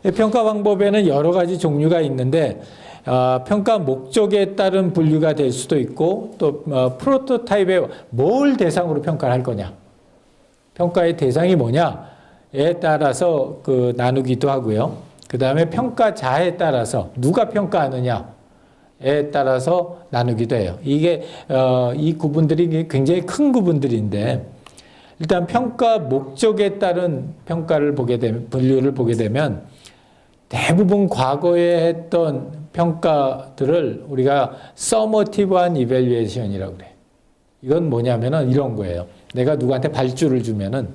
평가 방법에는 여러 가지 종류가 있는데 평가 목적에 따른 분류가 될 수도 있고 또 프로토타입에 뭘 대상으로 평가를 할 거냐, 평가의 대상이 뭐냐에 따라서 나누기도 하고요. 그 다음에 평가자에 따라서 누가 평가하느냐에 따라서 나누기도 해요. 이게 이 구분들이 굉장히 큰 구분들인데, 일단 평가 목적에 따른 평가를 보게 되면, 분류를 보게 되면 대부분 과거에 했던 평가들을 우리가 서머티브한 이밸류에이션이라고 그래. 이건 뭐냐면은 이런 거예요. 내가 누구한테 발주를 주면은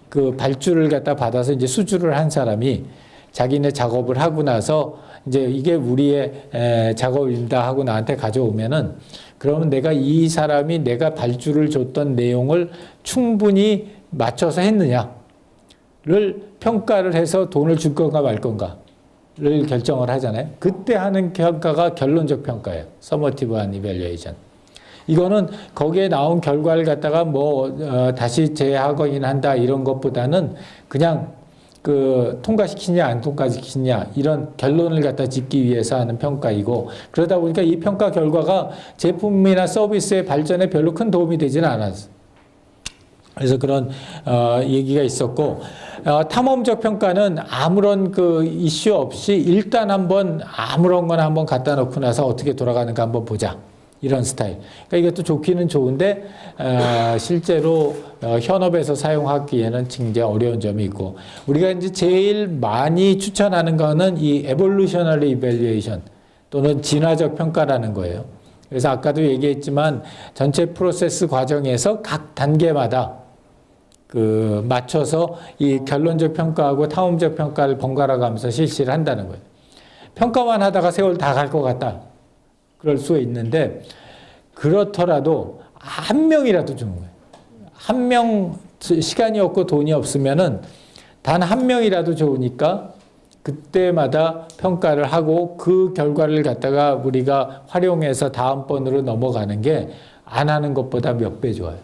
그 발주를 갖다 받아서 이제 수주를 한 사람이 자기네 작업을 하고 나서 이제 이게 우리의 작업입니다 하고 나한테 가져오면은, 그러면 내가 이 사람이 내가 발주를 줬던 내용을 충분히 맞춰서 했느냐를 평가를 해서 돈을 줄 건가 말 건가를 결정을 하잖아요. 그때 하는 평가가 결론적 평가예요. 서머티브한 이밸류에이션. 이거는 거기에 나온 결과를 갖다가 다시 재확인 한다 이런 것보다는 그냥 통과시키냐 안 통과시키냐 이런 결론을 갖다 짓기 위해서 하는 평가이고, 그러다 보니까 이 평가 결과가 제품이나 서비스의 발전에 별로 큰 도움이 되지는 않았어요. 그래서 그런 얘기가 있었고, 탐험적 평가는 아무런 이슈 없이 일단 한번 아무런 거나 한번 갖다 놓고 나서 어떻게 돌아가는가 한번 보자, 이런 스타일. 그러니까 이것도 좋기는 좋은데 실제로 현업에서 사용하기에는 굉장히 어려운 점이 있고, 우리가 이제 제일 많이 추천하는 거는 이 에볼루셔너리 이밸류에이션 또는 진화적 평가라는 거예요. 그래서 아까도 얘기했지만 전체 프로세스 과정에서 각 단계마다 맞춰서 이 결론적 평가하고 탐험적 평가를 번갈아 가면서 실시를 한다는 거예요. 평가만 하다가 세월 다 갈 것 같다, 그럴 수 있는데, 그렇더라도 한 명이라도 주는 거예요. 한 명, 시간이 없고 돈이 없으면은 단 한 명이라도 좋으니까 그때마다 평가를 하고 그 결과를 갖다가 우리가 활용해서 다음번으로 넘어가는 게 안 하는 것보다 몇 배 좋아요.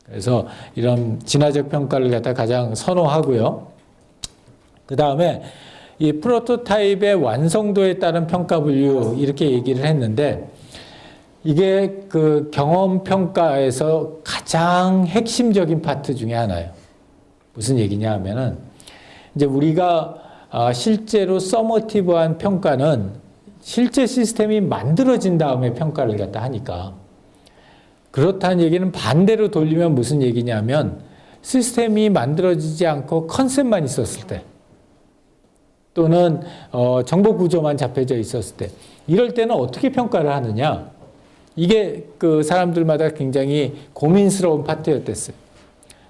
그래서 이런 진화적 평가를 갖다 가장 선호하고요. 그 다음에 이 프로토타입의 완성도에 따른 평가 분류, 이렇게 얘기를 했는데, 이게 경험 평가에서 가장 핵심적인 파트 중에 하나예요. 무슨 얘기냐 하면은, 이제 우리가 실제로 서머티브한 평가는 실제 시스템이 만들어진 다음에 평가를 갖다 하니까, 그렇다는 얘기는 반대로 돌리면 무슨 얘기냐면, 시스템이 만들어지지 않고 컨셉만 있었을 때, 또는 정보 구조만 잡혀져 있었을 때, 이럴 때는 어떻게 평가를 하느냐, 이게 사람들마다 굉장히 고민스러운 파트였댔어요.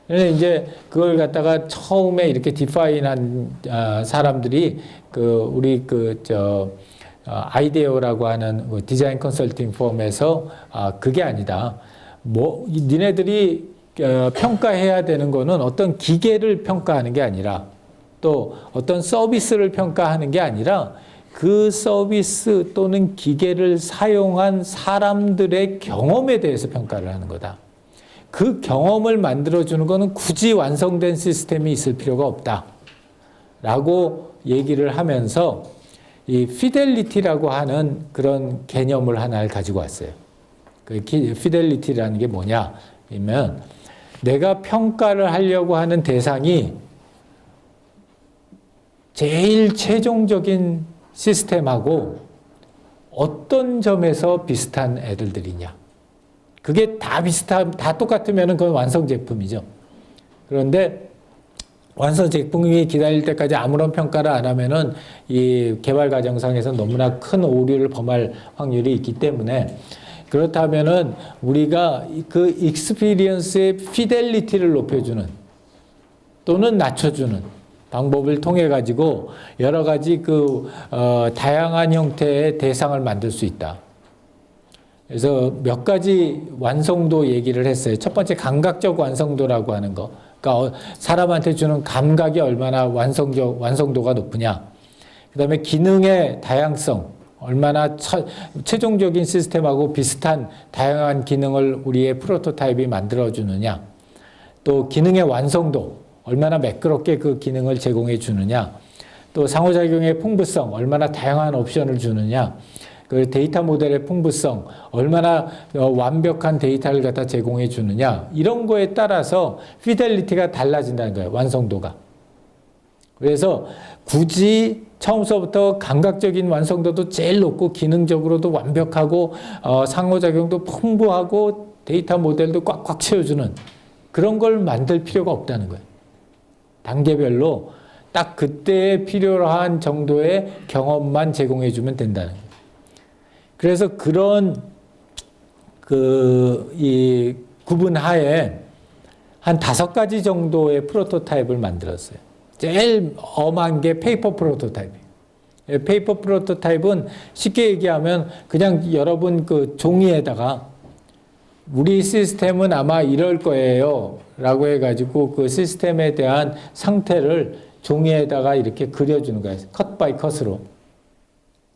그래서 이제 그걸 갖다가 처음에 이렇게 디파인한 사람들이 우리 아이데어라고 하는 디자인 컨설팅 펌에서 그게 아니다. 니네들이 평가해야 되는 거는 어떤 기계를 평가하는 게 아니라, 또 어떤 서비스를 평가하는 게 아니라 그 서비스 또는 기계를 사용한 사람들의 경험에 대해서 평가를 하는 거다. 그 경험을 만들어주는 거는 굳이 완성된 시스템이 있을 필요가 없다 라고 얘기를 하면서 이 피델리티라고 하는 그런 개념을 하나를 가지고 왔어요. 그 피델리티라는 게 뭐냐면, 내가 평가를 하려고 하는 대상이 제일 최종적인 시스템하고 어떤 점에서 비슷한 애들이냐. 그게 다 다 똑같으면 그건 완성 제품이죠. 그런데 완성 제품이 기다릴 때까지 아무런 평가를 안 하면은 이 개발 과정상에서 너무나 큰 오류를 범할 확률이 있기 때문에, 그렇다면은 우리가 그 익스피리언스의 피델리티를 높여주는 또는 낮춰주는 방법을 통해 가지고 여러 가지 다양한 형태의 대상을 만들 수 있다. 그래서 몇 가지 완성도 얘기를 했어요. 첫 번째, 감각적 완성도라고 하는 거. 그러니까 사람한테 주는 감각이 얼마나 완성도가 높으냐. 그 다음에 기능의 다양성. 얼마나 최종적인 시스템하고 비슷한 다양한 기능을 우리의 프로토타입이 만들어주느냐. 또 기능의 완성도. 얼마나 매끄럽게 그 기능을 제공해 주느냐. 또 상호작용의 풍부성, 얼마나 다양한 옵션을 주느냐, 그 데이터 모델의 풍부성, 얼마나 완벽한 데이터를 갖다 제공해 주느냐, 이런 거에 따라서 피델리티가 달라진다는 거예요. 완성도가. 그래서 굳이 처음서부터 감각적인 완성도도 제일 높고 기능적으로도 완벽하고 상호작용도 풍부하고 데이터 모델도 꽉꽉 채워주는 그런 걸 만들 필요가 없다는 거예요. 단계별로 딱 그때에 필요한 정도의 경험만 제공해 주면 된다는 거예요. 그래서 그런 이 구분 하에 한 5가지 정도의 프로토타입을 만들었어요. 제일 엄한 게 페이퍼 프로토타입이에요. 페이퍼 프로토타입은 쉽게 얘기하면 그냥 여러분 그 종이에다가 우리 시스템은 아마 이럴 거예요 라고 해가지고 그 시스템에 대한 상태를 종이에다가 이렇게 그려주는 거예요. 컷 바이 컷으로.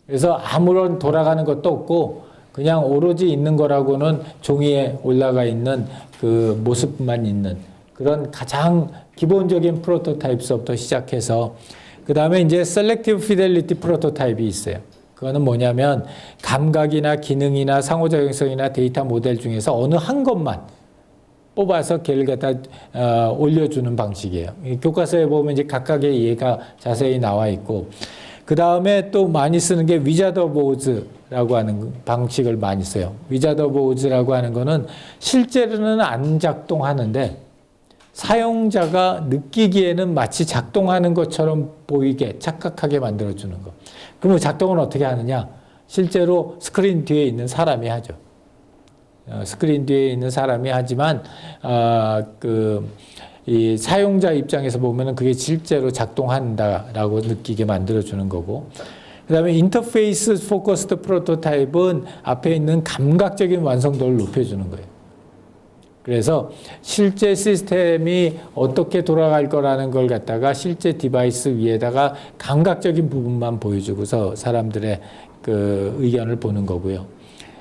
그래서 아무런 돌아가는 것도 없고 그냥 오로지 있는 거라고는 종이에 올라가 있는 그 모습만 있는 그런 가장 기본적인 프로토타입부터 시작해서 그 다음에 이제 셀렉티브 피델리티 프로토타입이 있어요. 그거는 뭐냐면 감각이나 기능이나 상호작용성이나 데이터 모델 중에서 어느 한 것만 뽑아서 걔를 갖다 올려주는 방식이에요. 교과서에 보면 이제 각각의 예가 자세히 나와 있고 그 다음에 또 많이 쓰는 게 위자드 오브 오즈라고 하는 방식을 많이 써요. 위자드 오브 오즈라고 하는 거는 실제로는 안 작동하는데 사용자가 느끼기에는 마치 작동하는 것처럼 보이게 착각하게 만들어주는 거. 그러면 작동은 어떻게 하느냐? 실제로 스크린 뒤에 있는 사람이 하죠. 스크린 뒤에 있는 사람이 하지만 이 사용자 입장에서 보면은 그게 실제로 작동한다라고 느끼게 만들어주는 거고. 그 다음에 인터페이스 포커스드 프로토타입은 앞에 있는 감각적인 완성도를 높여주는 거예요. 그래서 실제 시스템이 어떻게 돌아갈 거라는 걸 갖다가 실제 디바이스 위에다가 감각적인 부분만 보여주고서 사람들의 그 의견을 보는 거고요.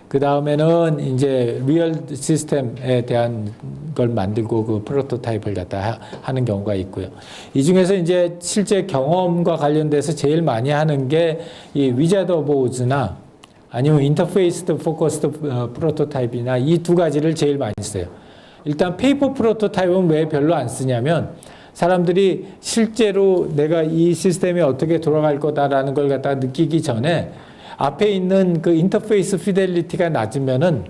그 다음에는 이제 리얼 시스템에 대한 걸 만들고 그 프로토타입을 갖다 하는 경우가 있고요. 이 중에서 이제 실제 경험과 관련돼서 제일 많이 하는 게 이 위자드 오브 오즈나 아니면 인터페이스드 포커스드 프로토타입이나 이 2가지를 제일 많이 써요. 일단 페이퍼 프로토타입은 왜 별로 안 쓰냐면 사람들이 실제로 내가 이 시스템이 어떻게 돌아갈 거다라는 걸 갖다가 느끼기 전에 앞에 있는 그 인터페이스 피델리티가 낮으면은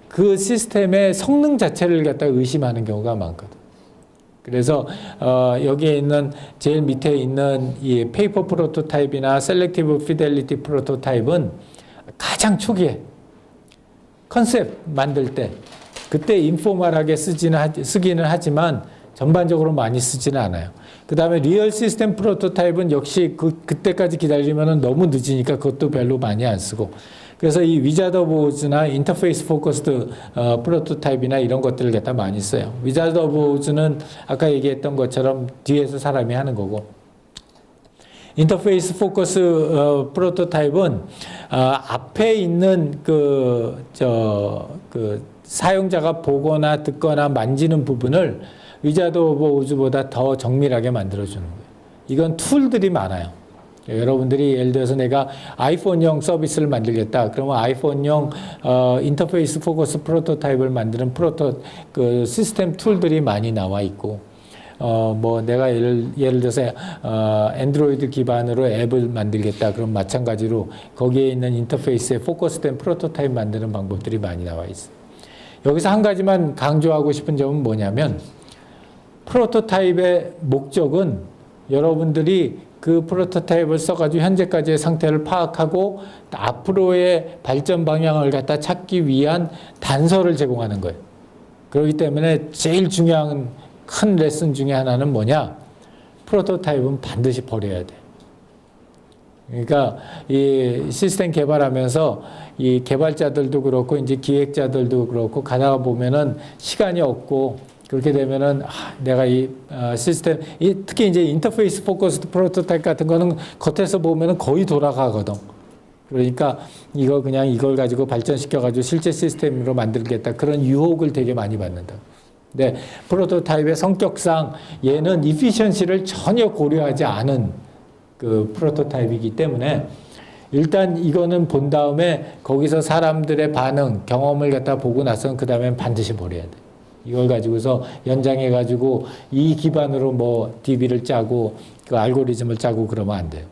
그 시스템의 성능 자체를 갖다 의심하는 경우가 많거든. 그래서 여기에 있는 제일 밑에 있는 이 페이퍼 프로토타입이나 셀렉티브 피델리티 프로토타입은 가장 초기에 컨셉 만들 때 그때 인포멀하게 쓰기는 하지만 전반적으로 많이 쓰지는 않아요. 그 다음에 리얼 시스템 프로토타입은 역시 그때까지 기다리면 너무 늦으니까 그것도 별로 많이 안 쓰고. 그래서 이 위자드 오브 오즈나 인터페이스 포커스드 프로토타입이나 이런 것들을 갖다 많이 써요. 위자드 오브 오즈는 아까 얘기했던 것처럼 뒤에서 사람이 하는 거고. 인터페이스 포커스 프로토타입은 앞에 있는 사용자가 보거나 듣거나 만지는 부분을 위자드 오브 오즈보다 더 정밀하게 만들어주는 거예요. 이건 툴들이 많아요. 여러분들이 예를 들어서 내가 아이폰용 서비스를 만들겠다. 그러면 아이폰용 인터페이스 포커스 프로토타입을 만드는 시스템 툴들이 많이 나와 있고, 뭐 내가 예를 들어서 안드로이드 기반으로 앱을 만들겠다. 그럼 마찬가지로 거기에 있는 인터페이스에 포커스된 프로토타입 만드는 방법들이 많이 나와 있어요. 여기서 한 가지만 강조하고 싶은 점은 뭐냐면 프로토타입의 목적은 여러분들이 그 프로토타입을 써가지고 현재까지의 상태를 파악하고 앞으로의 발전 방향을 갖다 찾기 위한 단서를 제공하는 거예요. 그렇기 때문에 제일 중요한 큰 레슨 중에 하나는 뭐냐? 프로토타입은 반드시 버려야 돼. 그러니까 이 시스템 개발하면서 이 개발자들도 그렇고 이제 기획자들도 그렇고 가다가 보면은 시간이 없고 그렇게 되면은 내가 이 시스템 특히 이제 인터페이스 포커스드 프로토타입 같은 거는 겉에서 보면은 거의 돌아가거든. 그러니까 이걸 가지고 발전시켜 가지고 실제 시스템으로 만들겠다 그런 유혹을 되게 많이 받는다. 근데 프로토타입의 성격상 얘는 이피션시를 전혀 고려하지 않은 그 프로토타입이기 때문에 일단 이거는 본 다음에 거기서 사람들의 반응, 경험을 갖다 보고 나서는 그 다음엔 반드시 버려야 돼. 이걸 가지고서 연장해 가지고 이 기반으로 뭐 DB를 짜고 그 알고리즘을 짜고 그러면 안 돼요.